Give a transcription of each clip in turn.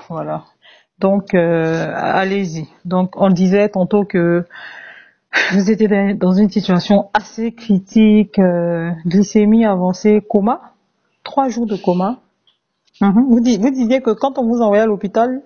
voilà. Donc, allez-y. Donc, on disait tantôt que vous étiez dans une situation assez critique, glycémie avancée, coma, 3 jours de coma. Vous disiez que quand on vous envoyait à l'hôpital,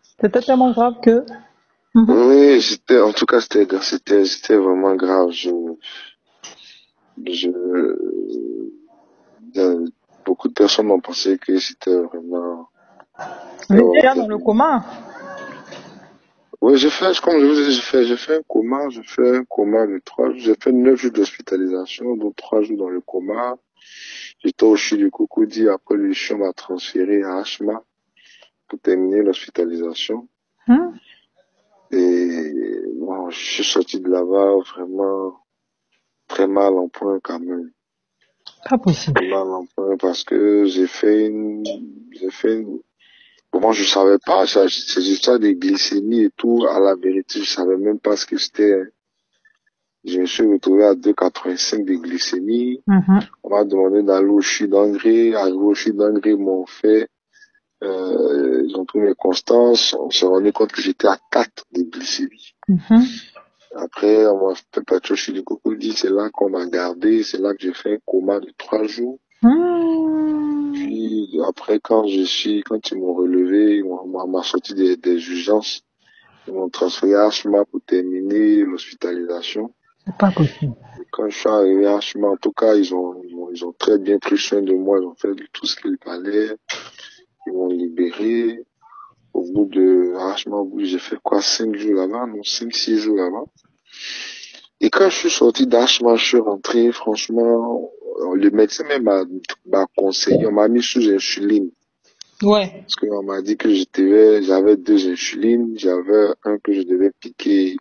c'était tellement grave que... Oui, en tout cas, c'était vraiment grave. Je, beaucoup de personnes ont pensé que c'était vraiment... Vous étiez déjà dans le coma? Oui, comme je vous ai dit, j'ai fait un coma, de 3 jours, j'ai fait 9 jours d'hospitalisation, donc 3 jours dans le coma. J'étais au CHU du Cocody, après le CHU m'a transféré à HMA pour terminer l'hospitalisation. Et bon, je suis sorti de là-bas vraiment très mal en point quand même. Pas possible. Très mal en point parce que bon, moi je savais pas, ces histoires de glycémie et tout, à la vérité, je savais même pas ce que c'était. Je me suis retrouvé à 2,85 de glycémie. On m'a demandé d'aller au CHU d'Angré. Arrivé au CHU d'Angré, ils ont pris mes constances. On s'est rendu compte que j'étais à 4 de glycémie. Après, on m'a fait patcher au CHU du Cocody. C'est là qu'on m'a gardé. C'est là que j'ai fait un coma de 3 jours. Puis, après, quand ils m'ont relevé, on m'a sorti des urgences. Ils m'ont transféré à HMA pour terminer l'hospitalisation. C'est pas possible. Et quand je suis arrivé à HMA, en tout cas, ils ont très bien pris soin de moi. Ils ont fait tout ce qu'il fallait. Ils m'ont libéré. Au bout de HMA, j'ai fait quoi, 5 jours là-bas, non, 5-6 jours là-bas. Et quand je suis sorti d'HMA, je suis rentré, franchement, le médecin même m'a conseillé, on m'a mis sous insuline. Ouais. Parce qu'on m'a dit que j'avais 2 insulines, j'avais un que je devais piquer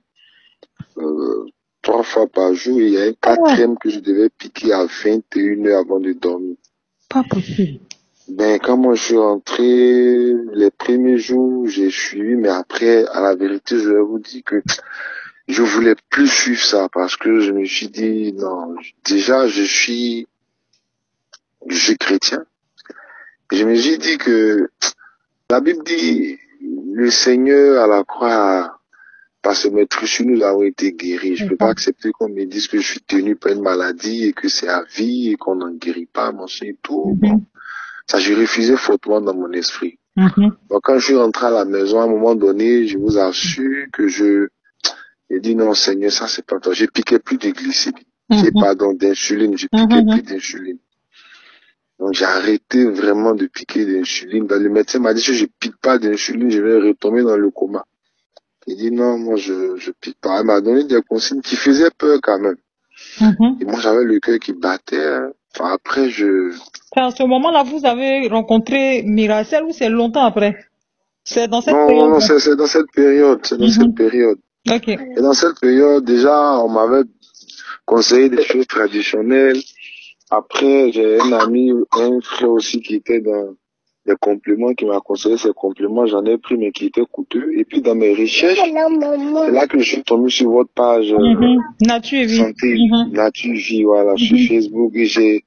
3 fois par jour et il y a un 4e que je devais piquer à 21 heures avant de dormir. Pas possible. Ben, quand moi je suis rentré, les premiers jours, j'ai suivi, mais après, à la vérité, je vais vous dire que je voulais plus suivre ça parce que je me suis dit, non, déjà, je suis chrétien. Je me suis dit que la Bible dit, le Seigneur à la croix, parce que mes tristes nous avons été guéris. Je peux pas accepter qu'on me dise que je suis tenu par une maladie et que c'est à vie et qu'on n'en guérit pas, machin et tout. Bon. Ça, j'ai refusé fortement dans mon esprit. Donc, quand je suis rentré à la maison, à un moment donné, je vous assure que j'ai dit non, Seigneur, ça c'est pas toi. J'ai piqué plus de glycémie. D'insuline. J'ai piqué plus d'insuline. Donc, j'ai arrêté vraiment de piquer d'insuline. Le médecin m'a dit que je pique pas d'insuline, je vais retomber dans le coma. Il dit non, moi je pique pas. Il m'a donné des consignes qui faisaient peur quand même. Et moi j'avais le cœur qui battait. Enfin, après À ce moment-là, vous avez rencontré Miracel ou c'est longtemps après? C'est dans cette période? Non, c'est dans cette période. C'est dans cette période. Okay. Et dans cette période, déjà, on m'avait conseillé des choses traditionnelles. Après, j'ai un ami, un frère aussi qui était dans des compléments, qui m'a conseillé ces compléments. J'en ai pris, mais qui étaient coûteux. Et puis, dans mes recherches, c'est là que je suis tombé sur votre page Nature et Vie. Santé, Nature Vie, voilà, sur Facebook. Et j'ai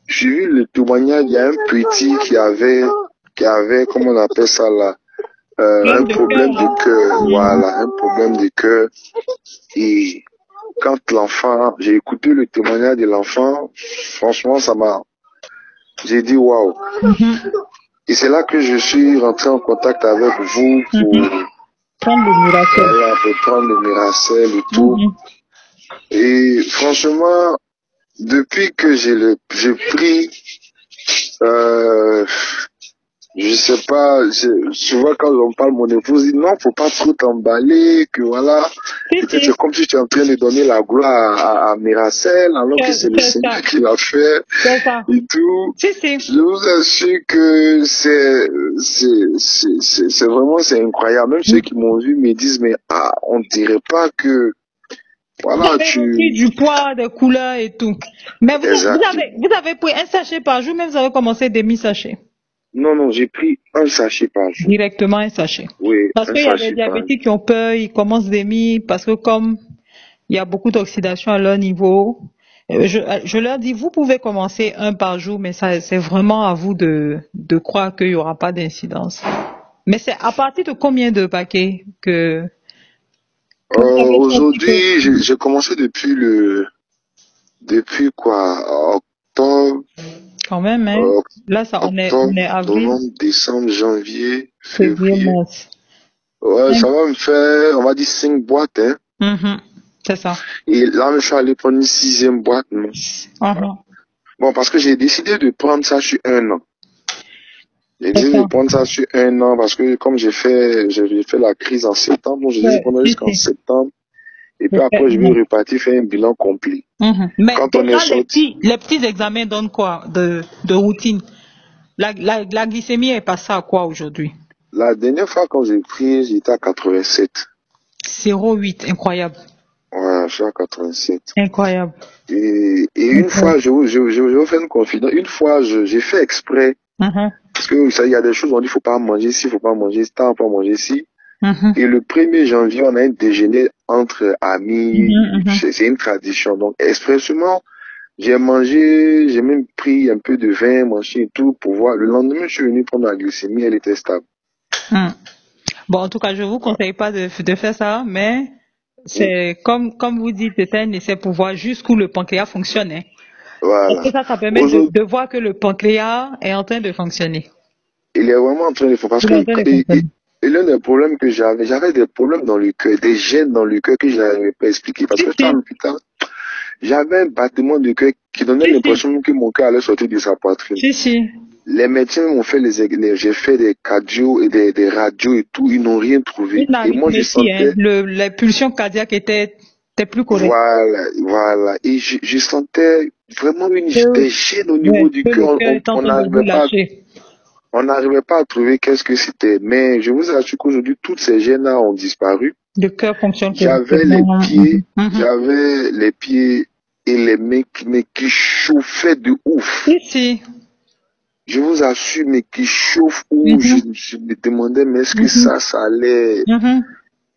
vu le témoignage. Il y a un petit qui avait, comment on appelle ça là, un problème de cœur. Voilà, un problème de cœur. Et quand j'ai écouté le témoignage de l'enfant, franchement, j'ai dit waouh. Et c'est là que je suis rentré en contact avec vous pour prendre le Miracel. Voilà, pour prendre le Miracel et tout. Et franchement, depuis que j'ai pris, je sais pas, souvent quand on parle, mon épouse dit non, faut pas trop t'emballer, que voilà. C'est comme si tu es en train de donner la gloire à Miracel, alors que c'est le Seigneur qui l'a fait. Et tout. Je vous assure que c'est vraiment, c'est incroyable. Même ceux qui m'ont vu me disent, mais on dirait pas que, voilà, du poids, des couleurs et tout. Mais vous avez pris un sachet par jour, mais vous avez commencé demi-sachet. Non, j'ai pris un sachet par jour. Directement un sachet. Oui. Parce qu'il y a des diabétiques qui ont peur, ils commencent demi, parce que comme il y a beaucoup d'oxydation à leur niveau, je leur dis, vous pouvez commencer un par jour, mais ça, c'est vraiment à vous de croire qu'il n'y aura pas d'incidence. Mais c'est à partir de combien de paquets que vous avez fait un petit peu? Aujourd'hui, j'ai commencé depuis quoi? Octobre, Quand même, hein. euh, Là, octobre, on est avril, novembre, décembre, janvier, février, février. mars. Ouais, Cinq. ça va me faire, on va dire 5 boîtes, hein. Mhm. C'est ça. Et là, je suis allé prendre une 6e boîte, non. Mhm. Bon, parce que j'ai décidé de prendre ça sur un an. J'ai C'est décidé ça. de prendre ça sur un an parce que comme j'ai fait la crise en septembre, donc j'ai dit Ouais, prendre si, jusqu'en si. septembre. Et puis C'est après, je vais un repartir faire un bilan complet. Mhm. Mais Quand on est déjà, sorti, les petits examens donnent quoi de routine? La glycémie est passée à quoi aujourd'hui? la dernière fois quand j'ai pris, j'étais à 87. 0,8, incroyable. Ouais, je suis à 87. Incroyable. Et une Incroyable. fois, je vais vous faire une confidence. Une fois, j'ai fait exprès. Mhm. Parce que, ça, il y a des choses, on dit, faut pas manger ici, faut pas manger ici, faut pas manger ici. Mhm. Et le 1er janvier, on a un déjeuner entre amis. Mhm, mhm. C'est une tradition. Donc, expressément, j'ai même pris un peu de vin, mangé et tout pour voir. Le lendemain, je suis venu prendre la glycémie, elle était stable. Mhm. Bon, en tout cas, je vous conseille pas de faire ça, mais Mm. c'est comme vous dites, c'est un essai pour voir jusqu'où le pancréas fonctionne, hein. Parce que Voilà. ça permet Aujourd'hui, de voir que le pancréas est en train de fonctionner. il est vraiment en train de faire. Parce Il est que, en train de fonctionner. et l'un des problèmes que j'avais des problèmes dans le cœur, des gènes dans le cœur que je n'arrivais pas à expliquer. Parce Si, que j'étais à si, l'hôpital, j'avais un battement de cœur qui donnait si, si, l'impression que mon cœur allait sortir de sa poitrine. si, si. Les médecins m'ont fait j'ai fait des cardio et des radios et tout, ils n'ont rien trouvé. Une Et moi, je arythmétie, hein. sentais, Les pulsions cardiaques étaient plus correctes. voilà. Et je sentais vraiment des gènes au niveau Ouais, du que le cœur. cœur est en On train de vous n'arrivait pas, lâcher. on n'arrivait pas à trouver qu'est-ce que c'était. Mais je vous assure qu'aujourd'hui, toutes ces gènes-là ont disparu. Le cœur fonctionne J'avais correctement. Mhm, mhm. les pieds et les mains qui chauffaient de ouf. Si, si. Je vous assure, mais qui chauffe où Mhm, je me demandais, mais est-ce que mhm, ça allait? mhm,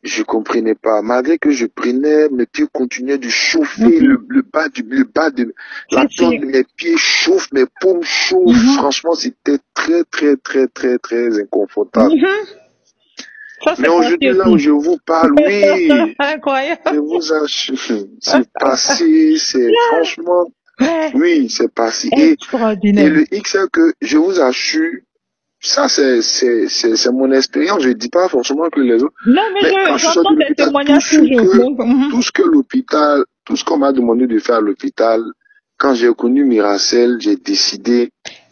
Je comprenais pas. Malgré que je prenais, mes pieds continuaient de chauffer, mhm. le bas de Si, la si. plante de mes pieds chauffe, mes paumes chauffent. Mhm, Franchement, c'était très, très, très, très, très inconfortable. mhm. Ça, Mais c'est parti aujourd'hui, là où aussi. je vous parle, oui, je Incroyable. vous assure, c'est passé, c'est franchement, Ouais, oui, c'est passé. Et extraordinaire. le X, c'est que je vous assure, ça, c'est mon expérience. Je dis pas forcément que les autres, Non, mais mais quand je suis sorti j'entends de des l'hôpital, témoignages toujours. Donc, mhm. tout ce qu'on m'a demandé de faire à l'hôpital, quand j'ai connu Miracel, j'ai décidé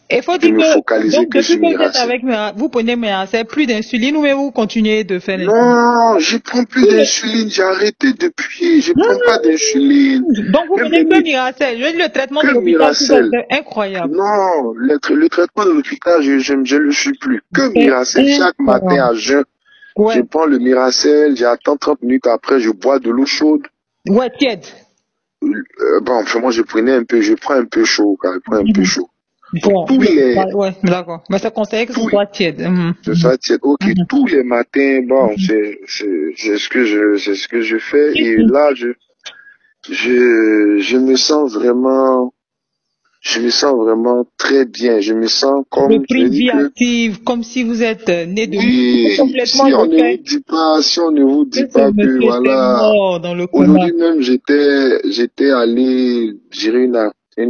Il faut de dire me que, focaliser donc, que depuis sur que vous êtes Miracel. avec vous prenez c'est plus d'insuline ou mais vous continuez de faire l'insuline? Non, je prends plus Tous les- d'insuline, j'ai arrêté depuis, je Non, prends pas d'insuline. donc, vous Même prenez que Miracel. Je dis le traitement de que l'hôpital, Miracel. c'est incroyable. Non, le traitement de l'hôpital, je le suis plus. Que C'est Miracel. Chaque matin incroyable. à jeun, je Ouais, prends le Miracel, j'attends 30 minutes après, je bois de l'eau chaude. ouais, tiède. Bon, enfin, moi, je prends un peu chaud, quand je prends un peu Mhm. chaud. Donc, Bon, ouais, d'accord. Mais c'est conseillé que ce tous, soit tiède. Mhm, c'est ça, ok, mhm, tous les matins, bon, mhm. c'est ce que je fais. Si, Et si. là, je je me sens vraiment très bien. Je me sens comme, Repris je une dis vie que, active, comme si vous êtes né de nouveau, oui, complètement refait. si on ne vous dit Que ce pas que, monsieur était voilà, mort dans le coma. aujourd'hui même, j'étais allé gérer une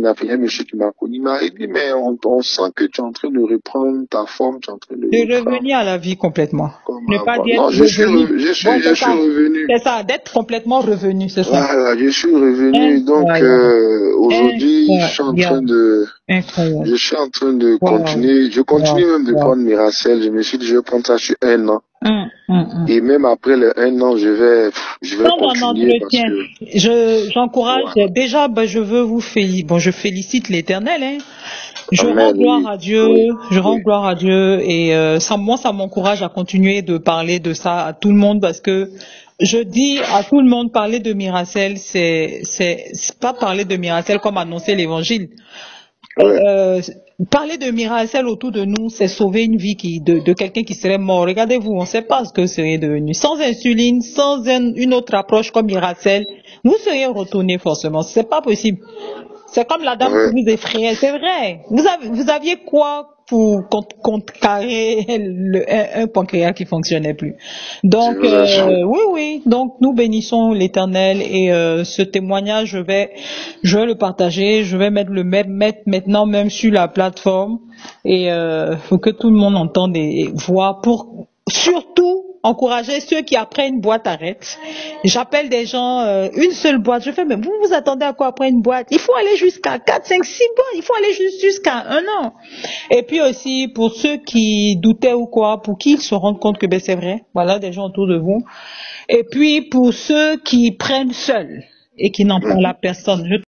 affaire, un monsieur qui m'a connu, il m'a dit, mais on sent que tu es en train de reprendre ta forme, tu es en train de De reprendre revenir à la vie complètement. comme Ne pas avant. d'être Non, revenu. Ouais, je suis revenu. c'est ça, d'être complètement revenu, c'est ça. Voilà, je suis revenu. Donc, Incroyable. aujourd'hui, Incroyable. Incroyable. je suis en train de Wow. continuer. Je continue Wow. même de Wow. prendre Miracel. Je me suis dit, je vais prendre ça sur un an. Hum. Et même après les un an, je vais Dans mon continuer parce entretien, que, j'encourage, voilà. déjà, ben, je veux vous féliciter, bon, je félicite l'Éternel, hein. Je rends Amen, gloire oui. à Dieu, Oui, je rends oui. gloire à Dieu et ça m'encourage à continuer de parler de ça à tout le monde parce que je dis à tout le monde parler de Miracel, c'est pas parler de Miracel comme annoncer l'évangile. Ouais. Parler de Miracel autour de nous, c'est sauver une vie de quelqu'un qui serait mort. Regardez-vous, on ne sait pas ce que serait devenu. Sans insuline, sans une autre approche comme Miracel, vous seriez retourné forcément. C'est pas possible. C'est comme la dame qui Ouais. vous effrayait. C'est vrai. Vous aviez quoi pour contrecarrer un pancréas qui fonctionnait plus. Donc, Je vous assure. oui. Donc, nous bénissons l'Éternel et ce témoignage, je vais le partager. Je vais mettre maintenant même sur la plateforme et faut que tout le monde entende et voit pour surtout encourager ceux qui après une boîte arrêtent. J'appelle des gens, une seule boîte. Je fais, mais vous vous attendez à quoi après une boîte? Il faut aller jusqu'à 4, 5, 6 boîtes. Il faut aller jusqu'à 1 an. Et puis aussi, pour ceux qui doutaient ou quoi, pour qu'ils se rendent compte que ben, c'est vrai. Voilà, des gens autour de vous. Et puis, pour ceux qui prennent seuls et qui n'en parlent à personne.